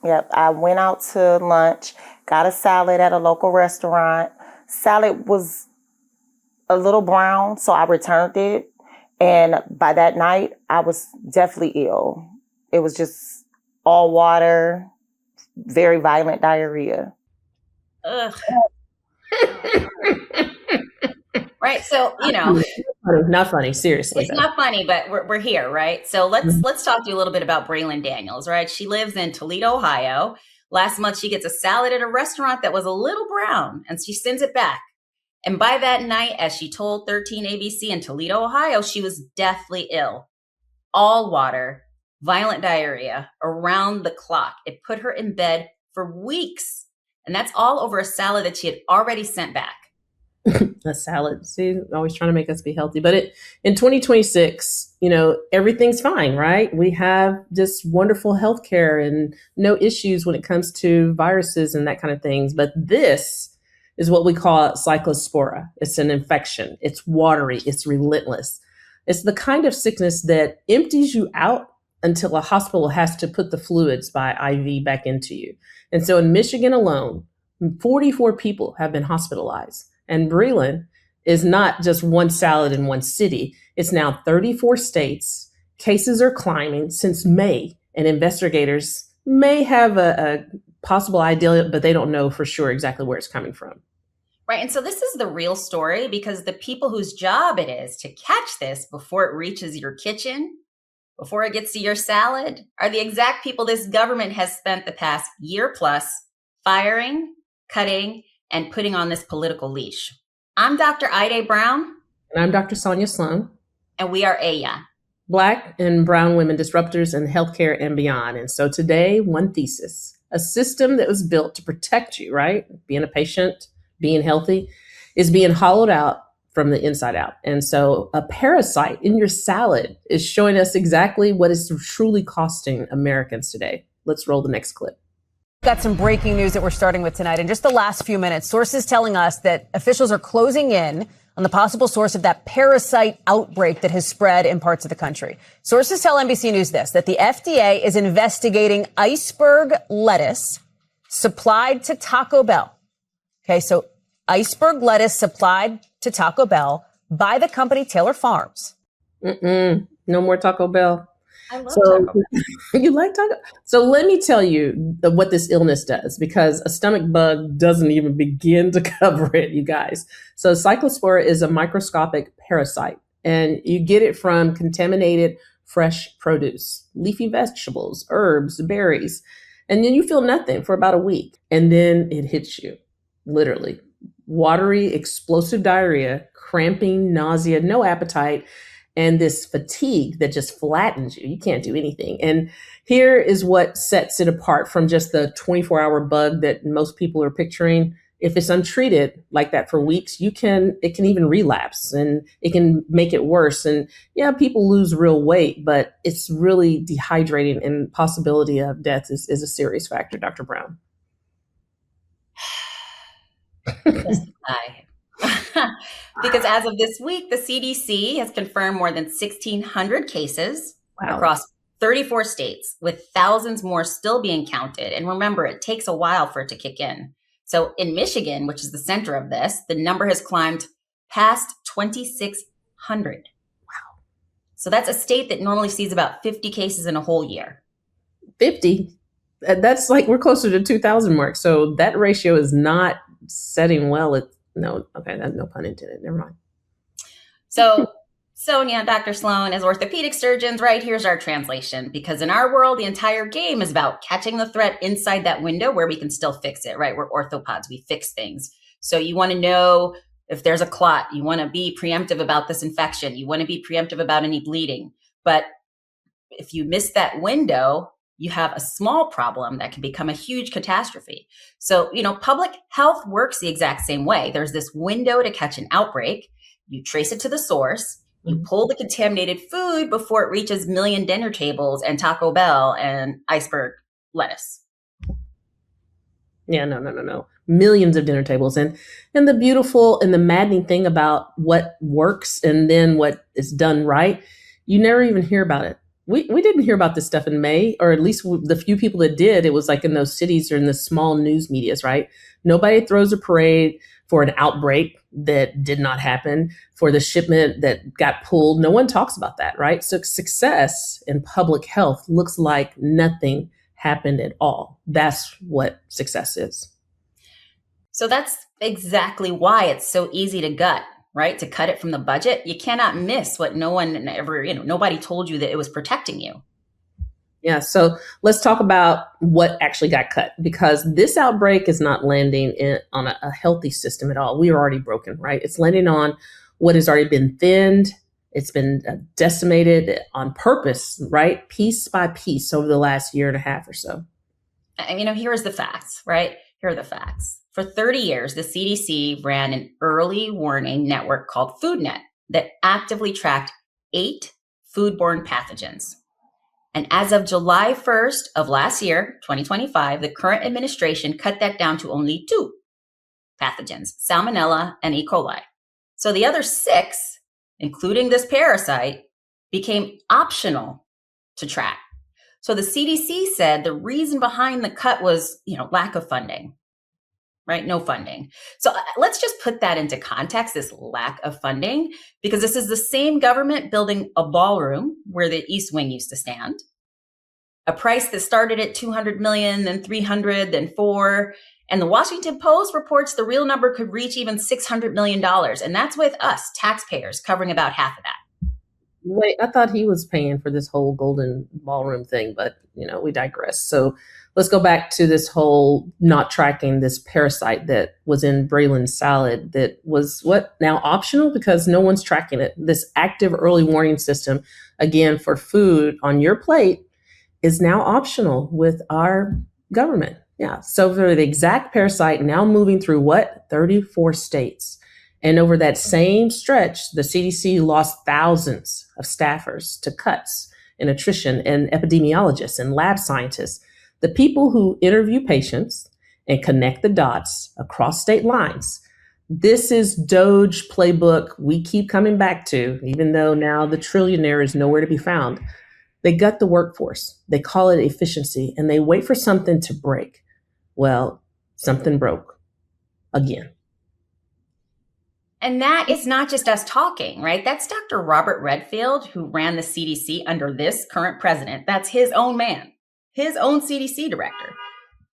Yep. I went out to lunch, got a salad at a local restaurant. Salad was a little brown, so I returned it. And by that night, I was definitely ill. It was just all water, very violent diarrhea. Ugh. Right. So, not funny. Seriously. It's not funny, but we're here, right? So let's talk to you a little bit about Braylon Daniels, right? She lives in Toledo, Ohio. Last month, she gets a salad at a restaurant that was a little brown, and she sends it back. And by that night, as she told 13 ABC in Toledo, Ohio, she was deathly ill. All water, violent diarrhea, around the clock. It put her in bed for weeks. And that's all over a salad that she had already sent back. A salad. See, always trying to make us be healthy. But in 2026, everything's fine, right? We have just wonderful healthcare and no issues when it comes to viruses and that kind of things. But this is what we call Cyclospora. It's an infection. It's watery. It's relentless. It's the kind of sickness that empties you out until a hospital has to put the fluids by IV back into you. And so in Michigan alone, 44 people have been hospitalized. And Braylon is not just one salad in one city. It's now 34 states. Cases are climbing since May, and investigators may have a possible idea, but they don't know for sure exactly where it's coming from. Right. And so this is the real story, because the people whose job it is to catch this before it reaches your kitchen, before it gets to your salad, are the exact people this government has spent the past year plus firing, cutting, and putting on this political leash. I'm Dr. Haydée Brown. And I'm Dr. Sonya Sloan. And we are AYA. Black and Brown Women Disruptors in Healthcare and Beyond. And so today, one thesis: a system that was built to protect you, right? Being a patient, being healthy, is being hollowed out from the inside out. And so a parasite in your salad is showing us exactly what is truly costing Americans today. Let's roll the next clip. Got some breaking news that we're starting with tonight. In just the last few minutes, sources telling us that officials are closing in on the possible source of that parasite outbreak that has spread in parts of the country. Sources tell NBC News this, that the FDA is investigating iceberg lettuce supplied to Taco Bell. Okay, so iceberg lettuce supplied to Taco Bell by the company Taylor Farms. No more Taco Bell. I love Taco Bell. You like Taco? So let me tell you what this illness does, because a stomach bug doesn't even begin to cover it, you guys. So Cyclospora is a microscopic parasite, and you get it from contaminated fresh produce, leafy vegetables, herbs, berries, and then you feel nothing for about a week, and then it hits you, literally. Watery, explosive diarrhea, cramping, nausea, no appetite, and this fatigue that just flattens you. You can't do anything. And here is what sets it apart from just the 24-hour bug that most people are picturing. If it's untreated like that for weeks, it can even relapse, and it can make it worse. And yeah, people lose real weight, but it's really dehydrating, and possibility of death is a serious factor, Dr. Brown. Because as of this week, the CDC has confirmed more than 1,600 cases across 34 states, with thousands more still being counted. And remember, it takes a while for it to kick in. So in Michigan, which is the center of this, the number has climbed past 2,600. Wow. So that's a state that normally sees about 50 cases in a whole year. 50? That's like, we're closer to 2,000 mark. So that ratio is not setting well. No pun intended. Never mind. So Sonya, Dr. Sloan, as orthopedic surgeons, right, here's our translation. Because in our world, the entire game is about catching the threat inside that window where we can still fix it, right? We're orthopods. We fix things. So you want to know if there's a clot. You want to be preemptive about this infection. You want to be preemptive about any bleeding. But if you miss that window, you have a small problem that can become a huge catastrophe. So, public health works the exact same way. There's this window to catch an outbreak. You trace it to the source. You pull the contaminated food before it reaches million dinner tables and Taco Bell and iceberg lettuce. Yeah, no. Millions of dinner tables. And the beautiful and the maddening thing about what works and then what is done right, you never even hear about it. We didn't hear about this stuff in May, or at least the few people that did, it was like in those cities or in the small news medias, right? Nobody throws a parade for an outbreak that did not happen, for the shipment that got pulled. No one talks about that, right? So success in public health looks like nothing happened at all. That's what success is. So that's exactly why it's so easy to gut, right? To cut it from the budget. You cannot miss what no one ever, nobody told you that it was protecting you. Yeah. So let's talk about what actually got cut, because this outbreak is not landing on a healthy system at all. We are already broken, right? It's landing on what has already been thinned. It's been decimated on purpose, right? Piece by piece over the last year and a half or so. And, here's the facts, right? Here are the facts. For 30 years, the CDC ran an early warning network called FoodNet that actively tracked 8 foodborne pathogens. And as of July 1st of last year, 2025, the current administration cut that down to only 2 pathogens, Salmonella and E. coli. So the other 6, including this parasite, became optional to track. So the CDC said the reason behind the cut was, lack of funding. Right? No funding. So let's just put that into context, this lack of funding, because this is the same government building a ballroom where the East Wing used to stand. A price that started at 200 million, then 300, then 4. And the Washington Post reports the real number could reach even $600 million. And that's with us, taxpayers, covering about half of that. Wait, I thought he was paying for this whole golden ballroom thing, but we digress. So let's go back to this whole not tracking this parasite that was in Braylon's salad that was now optional because no one's tracking it. This active early warning system, again, for food on your plate is now optional with our government. Yeah. So for the exact parasite now moving through 34 states. And over that same stretch, the CDC lost thousands of staffers to cuts in attrition and epidemiologists and lab scientists, the people who interview patients and connect the dots across state lines. This is Doge playbook we keep coming back to, even though now the trillionaire is nowhere to be found. They gut the workforce. They call it efficiency, and they wait for something to break. Well, something broke again. And that is not just us talking, right? That's Dr. Robert Redfield, who ran the CDC under this current president. That's his own man, his own CDC director.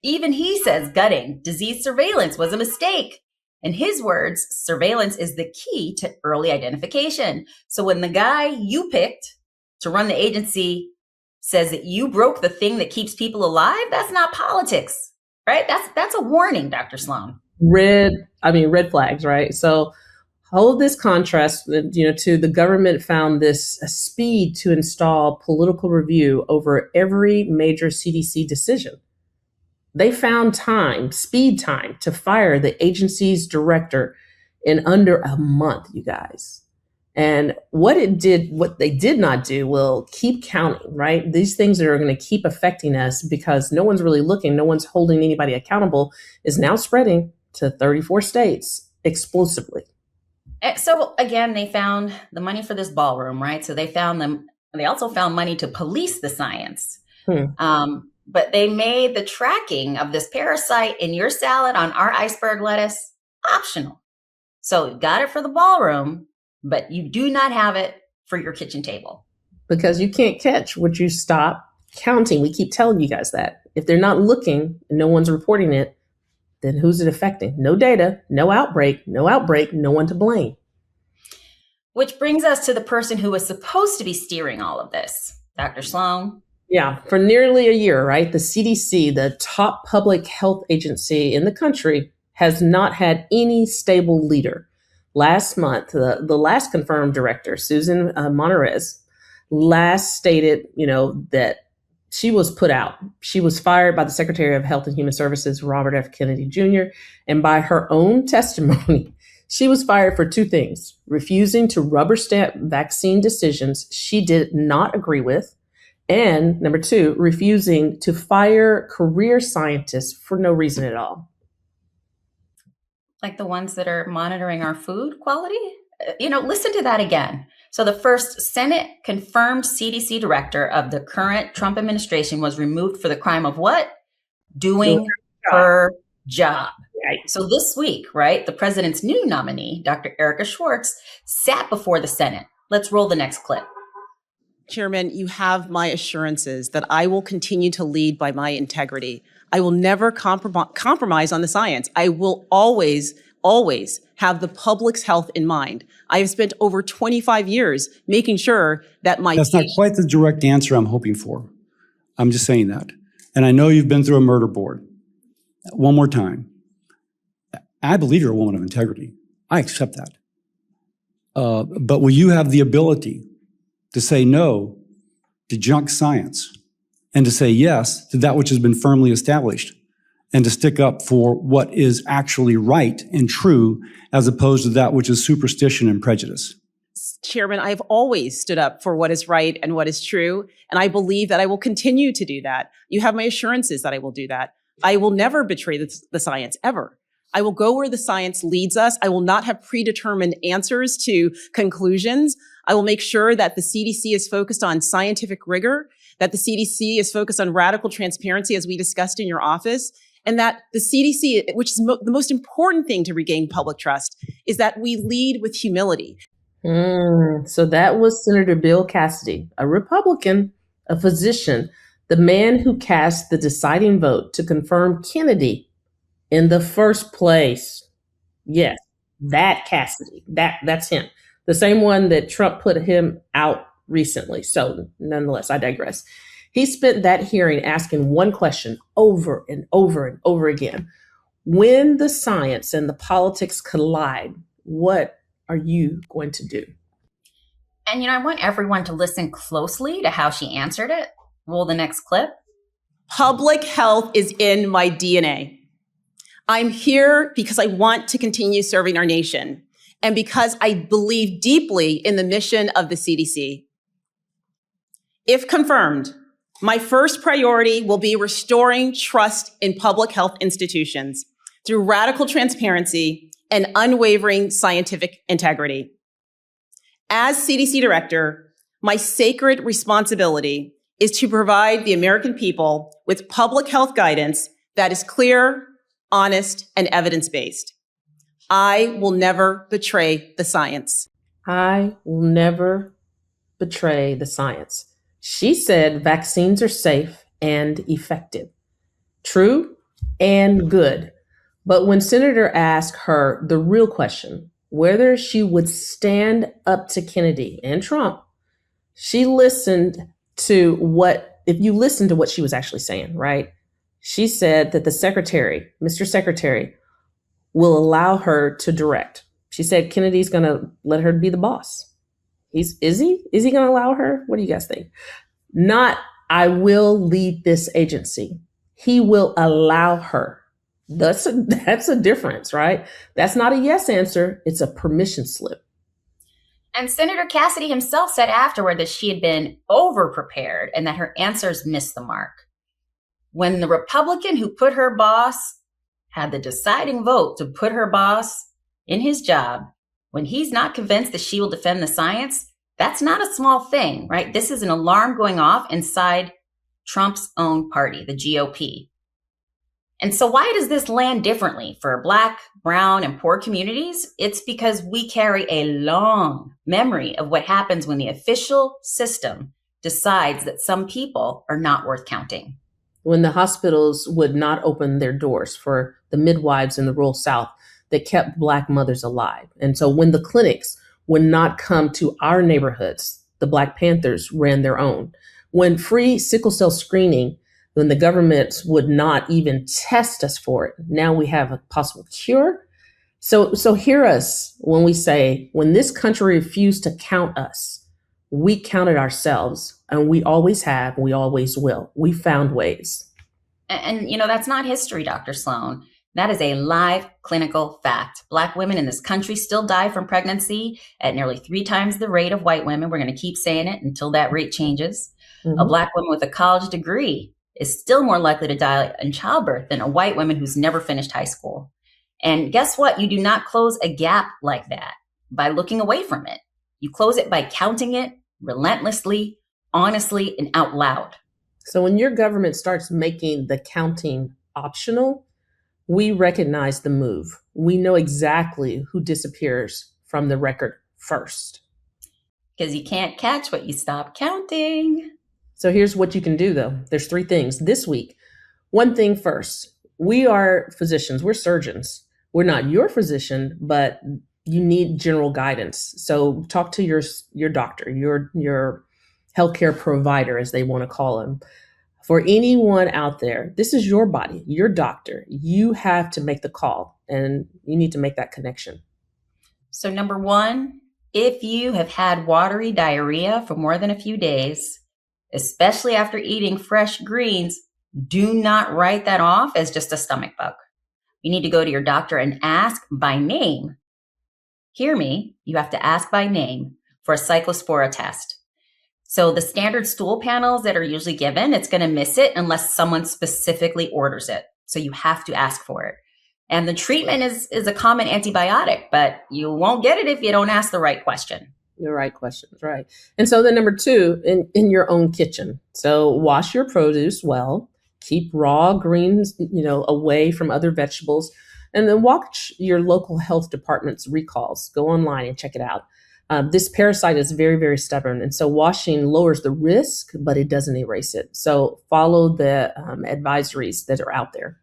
Even he says gutting disease surveillance was a mistake. In his words, surveillance is the key to early identification. So when the guy you picked to run the agency says that you broke the thing that keeps people alive, that's not politics, right? That's a warning, Dr. Sloan. Red flags, right? So hold this contrast, to the government found this speed to install political review over every major CDC decision. They found speed time to fire the agency's director in under a month, you guys. And what they did not do will keep counting, right? These things that are going to keep affecting us because no one's really looking, no one's holding anybody accountable, is now spreading to 34 states explosively. So again, they found the money for this ballroom, right? So they also found money to police the science. But they made the tracking of this parasite in your salad on our iceberg lettuce optional. So you got it for the ballroom, but you do not have it for your kitchen table. Because you can't catch what you stop counting. We keep telling you guys that. If they're not looking and no one's reporting it, then who's it affecting? No data, no outbreak, no one to blame. Which brings us to the person who was supposed to be steering all of this, Dr. Sloan. Yeah, for nearly a year, right? The CDC, the top public health agency in the country, has not had any stable leader. Last month, the last confirmed director, Susan Monterez, last stated, that she was put out. She was fired by the Secretary of Health and Human Services, Robert F. Kennedy Jr., and by her own testimony, she was fired for 2 things: refusing to rubber stamp vaccine decisions she did not agree with, and number 2, refusing to fire career scientists for no reason at all. Like the ones that are monitoring our food quality? Listen to that again. So the first Senate confirmed CDC director of the current Trump administration was removed for the crime of what? Doing her job. Right. So this week, right, the president's new nominee, Dr. Erica Schwartz, sat before the Senate. Let's roll the next clip. Chairman, you have my assurances that I will continue to lead by my integrity. I will never compromise on the science. I will always have the public's health in mind. I have spent over 25 years making sure that my— That's not quite the direct answer I'm hoping for. I'm just saying that. And I know you've been through a murder board. One more time. I believe you're a woman of integrity. I accept that. But will you have the ability to say no to junk science and to say yes to that which has been firmly established and to stick up for what is actually right and true as opposed to that which is superstition and prejudice? Chairman, I've always stood up for what is right and what is true, and I believe that I will continue to do that. You have my assurances that I will do that. I will never betray the science, ever. I will go where the science leads us. I will not have predetermined answers to conclusions. I will make sure that the CDC is focused on scientific rigor, that the CDC is focused on radical transparency, as we discussed in your office, and that the CDC, which is the most important thing to regain public trust, is that we lead with humility. So that was Senator Bill Cassidy, a Republican, a physician, the man who cast the deciding vote to confirm Kennedy in the first place. Yes, that Cassidy, that's him. The same one that Trump put him out recently. So nonetheless, I digress. He spent that hearing asking one question over and over and over again. When the science and the politics collide, what are you going to do? And, I want everyone to listen closely to how she answered it. Roll the next clip. Public health is in my DNA. I'm here because I want to continue serving our nation and because I believe deeply in the mission of the CDC. If confirmed, my first priority will be restoring trust in public health institutions through radical transparency and unwavering scientific integrity. As CDC director, my sacred responsibility is to provide the American people with public health guidance that is clear, honest, and evidence-based. I will never betray the science. I will never betray the science. She said vaccines are safe and effective, true and good. But when Senator asked her the real question, whether she would stand up to Kennedy and Trump, she listened to if you listen to what she was actually saying, right? She said that the secretary, Mr. Secretary, will allow her to direct. She said Kennedy's going to let her be the boss. Is he going to allow her? What do you guys think? Not, I will lead this agency. He will allow her. That's a difference, right? That's not a yes answer. It's a permission slip. And Senator Cassidy himself said afterward that she had been over-prepared and that her answers missed the mark. When the Republican who put her boss had the deciding vote to put her boss in his job, when he's not convinced that she will defend the science, that's not a small thing, right? This is an alarm going off inside Trump's own party, the GOP. And so why does this land differently for Black, brown, and poor communities? It's because we carry a long memory of what happens when the official system decides that some people are not worth counting. When the hospitals would not open their doors for the midwives in the rural South that kept Black mothers alive. And so when the clinics would not come to our neighborhoods, the Black Panthers ran their own. When free sickle cell screening, when the government would not even test us for it, now we have a possible cure. So hear us when we say, when this country refused to count us, we counted ourselves, and we always have, we always will. We found ways. And that's not history, Dr. Sloan. That is a live clinical fact. Black women in this country still die from pregnancy at nearly 3 times the rate of white women. We're going to keep saying it until that rate changes. Mm-hmm. A Black woman with a college degree is still more likely to die in childbirth than a white woman who's never finished high school. And guess what? You do not close a gap like that by looking away from it. You close it by counting it relentlessly, honestly, and out loud. So when your government starts making the counting optional, we recognize the move. We know exactly who disappears from the record first. Because you can't catch what you stop counting. So here's what you can do, though. There's 3 things this week. One thing first. We are physicians. We're surgeons. We're not your physician, but you need general guidance. So talk to your doctor, your healthcare provider, as they want to call them. For anyone out there, this is your body, your doctor. You have to make the call, and you need to make that connection. So number 1, if you have had watery diarrhea for more than a few days, especially after eating fresh greens, do not write that off as just a stomach bug. You need to go to your doctor and ask by name. Hear me, you have to ask by name for a cyclospora test. So the standard stool panels that are usually given, it's going to miss it unless someone specifically orders it. So you have to ask for it. And the treatment is a common antibiotic, but you won't get it if you don't ask the right question. The right questions, right. And so then number 2, in your own kitchen. So wash your produce well, keep raw greens, away from other vegetables, and then watch your local health department's recalls. Go online and check it out. This parasite is very, very stubborn. And so washing lowers the risk, but it doesn't erase it. So follow the advisories that are out there.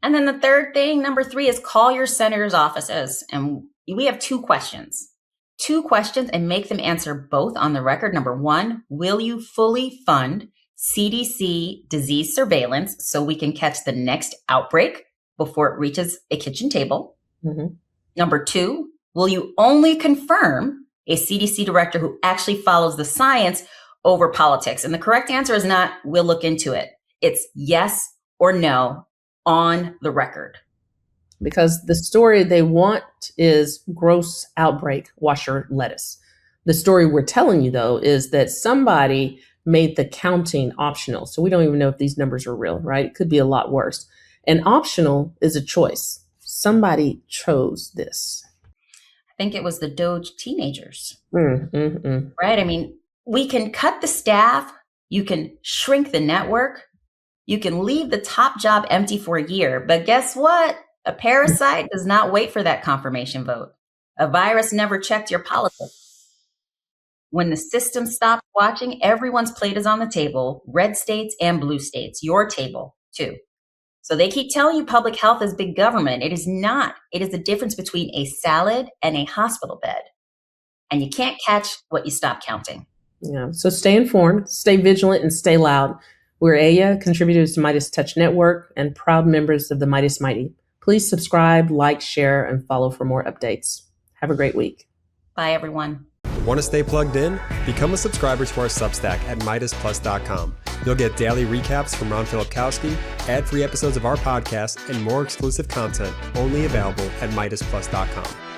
And then the third thing, number 3, is call your senator's offices. And we have 2 questions. 2 questions, and make them answer both on the record. Number 1, will you fully fund CDC disease surveillance so we can catch the next outbreak before it reaches a kitchen table? Mm-hmm. Number 2, will you only confirm a CDC director who actually follows the science over politics? And the correct answer is not, we'll look into it. It's yes or no on the record. Because the story they want is gross outbreak, wash your lettuce. The story we're telling you, though, is that somebody made the counting optional. So we don't even know if these numbers are real, right? It could be a lot worse. And optional is a choice. Somebody chose this. I think it was the Doge teenagers, Right? I mean, we can cut the staff. You can shrink the network. You can leave the top job empty for a year. But guess what? A parasite does not wait for that confirmation vote. A virus never checked your politics. When the system stops watching, everyone's plate is on the table, red states and blue states, your table too. So they keep telling you public health is big government. It is not. It is the difference between a salad and a hospital bed. And you can't catch what you stop counting. Yeah. So stay informed, stay vigilant, and stay loud. We're AYA, contributors to MeidasTouch Network, and proud members of the Meidas Mighty. Please subscribe, like, share, and follow for more updates. Have a great week. Bye, everyone. Want to stay plugged in? Become a subscriber to our Substack at MeidasPlus.com. You'll get daily recaps from Ron Filipkowski, ad-free episodes of our podcast, and more exclusive content only available at MeidasPlus.com.